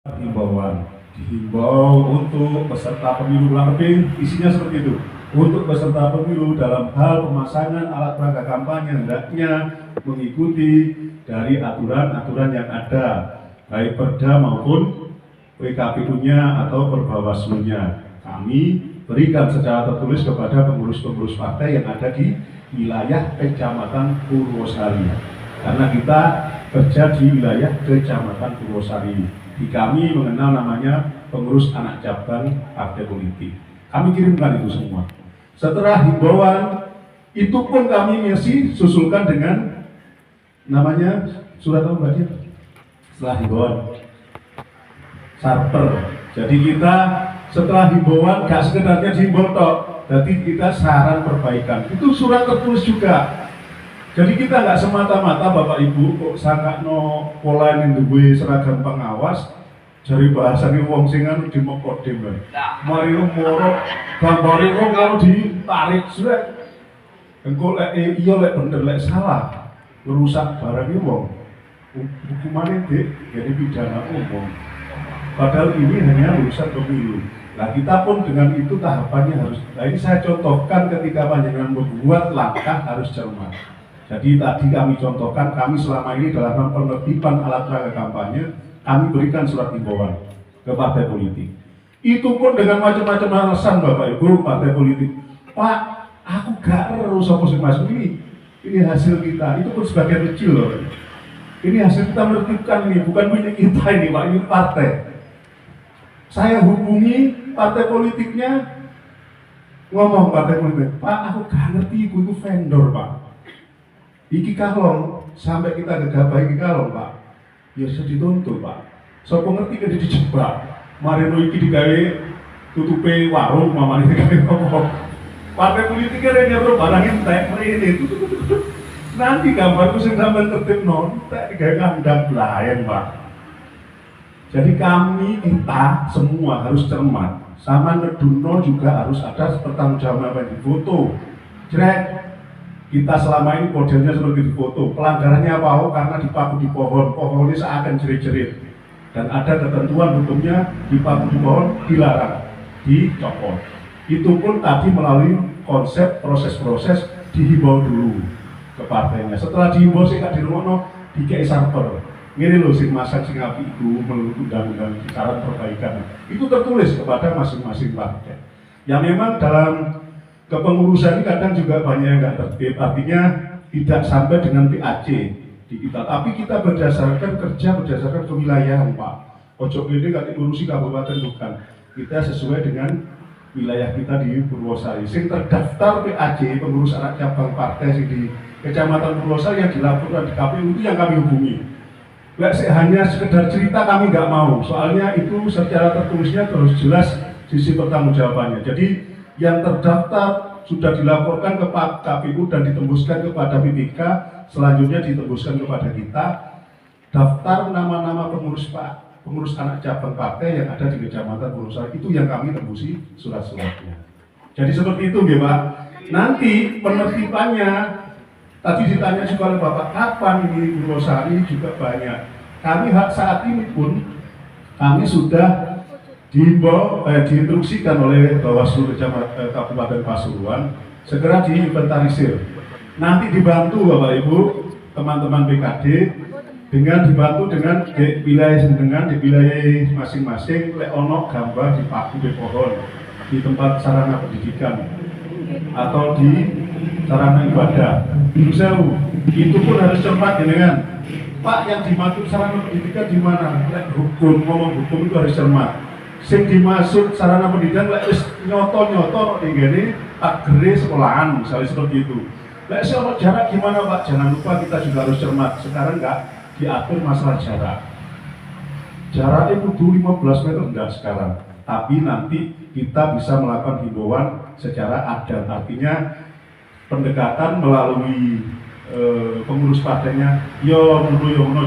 Himbauan dihimbau untuk peserta pemilu, kurang lebih isinya seperti itu. Untuk peserta pemilu dalam hal pemasangan alat peraga kampanye hendaknya mengikuti dari aturan-aturan yang ada, baik Perda maupun PKPU-nya atau Perbawaslu-nya. Kami berikan secara tertulis kepada pengurus-pengurus partai yang ada di wilayah Kecamatan Purwosari, karena kita kerja di wilayah Kecamatan Purwosari. Di kami mengenal namanya pengurus anak cabang partai politik. Kami kirimkan itu semua. Setelah himbauan itu pun kami masih susulkan dengan namanya surat apa Mbak? Setelah himbauan Sarper. Jadi kita setelah himbauan gak sekedarnya dihimbau tok, jadi kita saran perbaikan. Itu surat tertulis juga. Jadi kita nggak semata-mata Bapak Ibu kok sangkakno pola yang duwe seragam pengawas dari bahasane wong sing anu di Mokodem. Mari moro gambare wong mau ditarik surat. Engko lek iya lek bener lek salah merusak barang wong. Hukumannya jadi pidana umum. Padahal ini hanya urusan pemilu. Nah kita pun dengan itu tahapannya harus. Nah ini saya contohkan ketika panjenengan membuat langkah harus cermat. Jadi tadi kami contohkan, kami selama ini dalam penertiban alat peraga kampanye, kami berikan surat himbauan ke partai politik. Itu pun dengan macam-macam alasan Bapak Ibu partai politik. Pak, aku gak harus apa sih masuk ini hasil kita. Itu pun sebagian kecil loh. Ini hasil kita menertibkan ini, bukan milik kita ini Pak, ini partai. Saya hubungi partai politiknya, ngomong partai politik, Pak, aku gak ngerti itu vendor Pak. Iki kalong, sampai kita gegabah iki kalong Pak, ya sudah dituntut Pak. So pengerti kan dijebak, marino iki digawe tutupe warung, mamane digawe apa. Partai politiknya nyuruh barang entek, ini nanti gambarku sing sampean tertib nontek digawe kandang lain Pak. Jadi kita semua harus cermat, sama Neduno juga harus ada pertanggungjawaban di foto. Jrek. Kita selama ini modelnya seperti di foto, pelanggarannya apa? Oh, karena dipaku di pohon, pohonnya seakan jerit-jerit, dan ada ketentuan hukumnya dipaku di pohon dilarang, dicopot. Itu pun tadi melalui konsep proses-proses dihimbau dulu ke partainya. Setelah dihimbau sih kak di rumah dikei sarper. Ini loh sing masak sing api itu menurut undang-undang saran perbaikan. Itu tertulis kepada masing-masing partai. Yang memang dalam kepengurusan ini kadang juga banyak yang nggak tertib, artinya tidak sampai dengan PAC di kita, tapi kita berdasarkan kerja berdasarkan kewilayahan Pak. Ojo ini nggak diurusi kabupaten bukan, kita sesuai dengan wilayah kita di Purwosari. Sing terdaftar PAC pengurus anak cabang partai di Kecamatan Purwosari yang dilaporkan di KPU itu yang kami hubungi. Hanya sekedar cerita kami nggak mau, soalnya itu secara tertulisnya terus jelas sisi pertanggungjawabannya. Jadi yang terdaftar sudah dilaporkan ke KPU dan ditembuskan kepada PPK, selanjutnya ditembuskan kepada kita. Daftar nama-nama pengurus anak cabang partai yang ada di Kecamatan Purwosari itu yang kami tembusi surat-suratnya. Jadi seperti itu ya Pak. Nanti penertibannya tadi ditanya juga oleh Bapak, kapan ini Purwosari juga banyak. Kami saat ini pun kami sudah diinstruksikan oleh Bawaslu Kabupaten Pasuruan segera diinventarisir. Nanti dibantu Bapak Ibu teman-teman PKD dengan dibantu dengan di wilayah masing-masing lek ono gambar di paku di pohon di tempat sarana pendidikan atau di sarana ibadah. Itu pun harus cepat dengan Pak yang dimaksud sarana pendidikan di mana? Lek hukum, ngomong hukum itu harus cermat. Sing dimaksud sarana pendidikan lek wis nyoto-nyoto ning ngene takgere sekolahan misalnya seperti itu. Lek soal jarak gimana Pak? Jangan lupa kita juga harus cermat. Sekarang enggak diatur masalah jarak. Jaraknya kudu 15 meter enggak sekarang. Tapi nanti kita bisa melakukan himbauan secara adat. Artinya pendekatan melalui pengurus partainya yo ngono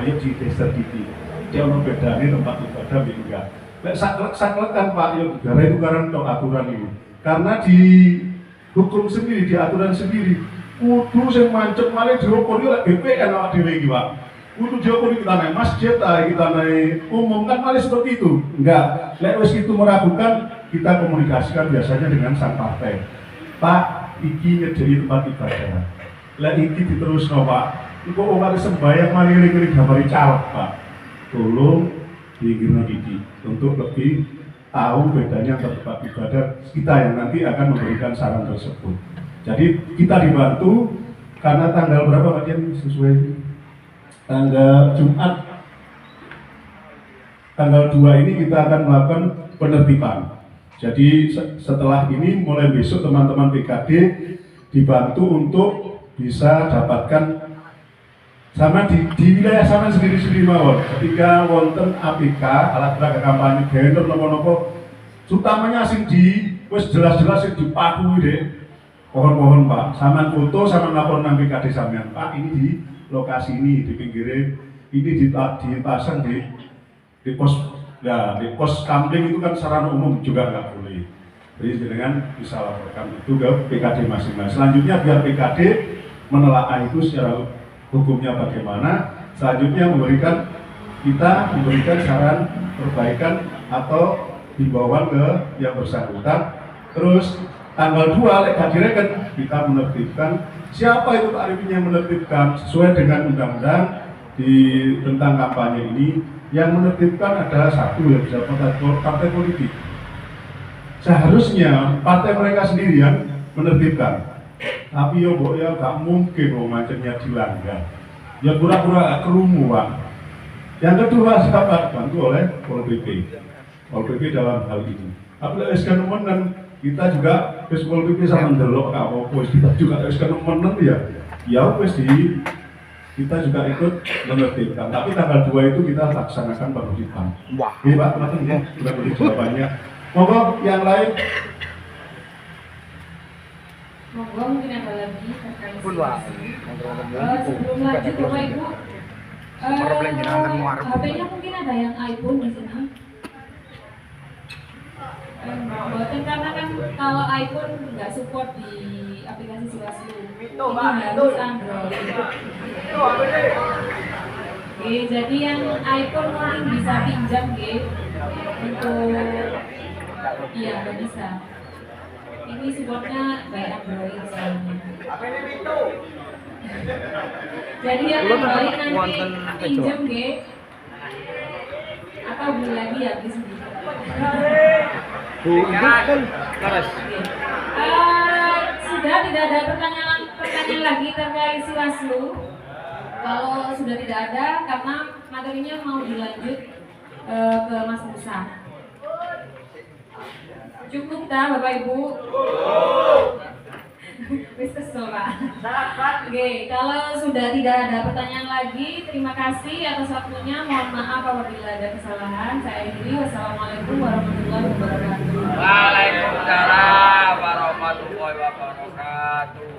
ayo di desa iki. Dia ono bedane tempat ibadah enggak. Saklek-saklekan Pak, ya negara itu karena aturan ini. Karena di hukum sendiri, di aturan sendiri, kudu sing mancep malah diukur yo lek BPN awak dhewe iki Pak. Untuk Jokowi kita naik masjid, kita naik umum kan malah seperti itu. Enggak, lewat itu meragukan, kita komunikasikan biasanya dengan sang partai. Pak, iki ngedeli tempat ibadah. Lah iki diterus Pak. Iku orang sembahyang mari gambar caleg Pak. Tolong dikira iki untuk lebih tahu bedanya antara tempat ibadah kita yang nanti akan memberikan saran tersebut. Jadi kita dibantu karena tanggal berapa Pak Dian sesuai tanggal Jumat tanggal 2 ini kita akan melakukan penertiban. Jadi setelah ini mulai besok teman-teman PKD dibantu untuk bisa dapatkan sama di wilayah sama sendiri-sendiri mawon. Ketika wonten APK alat peraga kampanye gender nopo-nopo utamanya asing di wis jelas-jelas sing dipakui deh. Mohon Pak, sampean foto sampean lapor nang PKD sampean. Pak, ini di lokasi ini di pinggirnya ini dipasang di pos ya di pos kamling itu kan sarana umum juga nggak boleh. Jadi dengan bisa laporkan itu ke PKD masing-masing. Selanjutnya biar PKD menelaah itu secara hukumnya bagaimana. Selanjutnya kita memberikan saran perbaikan atau himbauan ke yang bersangkutan. Terus tanggal 2 lek direken kita menertibkan siapa itu Pak Arifin yang menertibkan sesuai dengan undang-undang tentang kampanye ini. Yang menertibkan adalah satu yang bisa partai politik. Seharusnya partai mereka sendiri yang menertibkan. Tapi ya mbok ya gak mungkin macamnya dilanggar. Ya pura-pura kerumuh Pak. Yang kedua siapa dibantu oleh Pol PP. Pol PP dalam hal ini. Apalagi sekarang kita juga Pol PP sama ndelok apa kita juga sekarang ya wes kita juga ikut menertibkan, tapi tanggal 2 itu kita laksanakan penertiban. Wah. Oke Pak, teman-teman sudah beri jawabannya. Monggo yang lain. Monggo mungkin ada lagi terkait sebelum lanjut Bapak Ibu. HP-nya mungkin ada yang iPhone di sini. Karena kan kalau iPhone nggak support di aplikasi Siwaslu, ini harus Android. Oke, jadi yang iPhone mungkin bisa pinjam untuk iya nggak bisa. Ini supportnya by Android soalnya. Jadi yang Android nanti pinjam atau beli lagi habis gitu. Sudah tidak ada pertanyaan lagi terkait Siwaslu. Kalau sudah tidak ada, karena materinya mau dilanjut ke Mas Musa. Cukup dah Bapak Ibu. Wis kesel Pak. Oke, kalau sudah tidak ada pertanyaan lagi, terima kasih atas waktunya. Mohon maaf apabila ada kesalahan. Saya akhiri. Wassalamualaikum warahmatullahi wabarakatuh. Waalaikumsalam warahmatullahi wabarakatuh.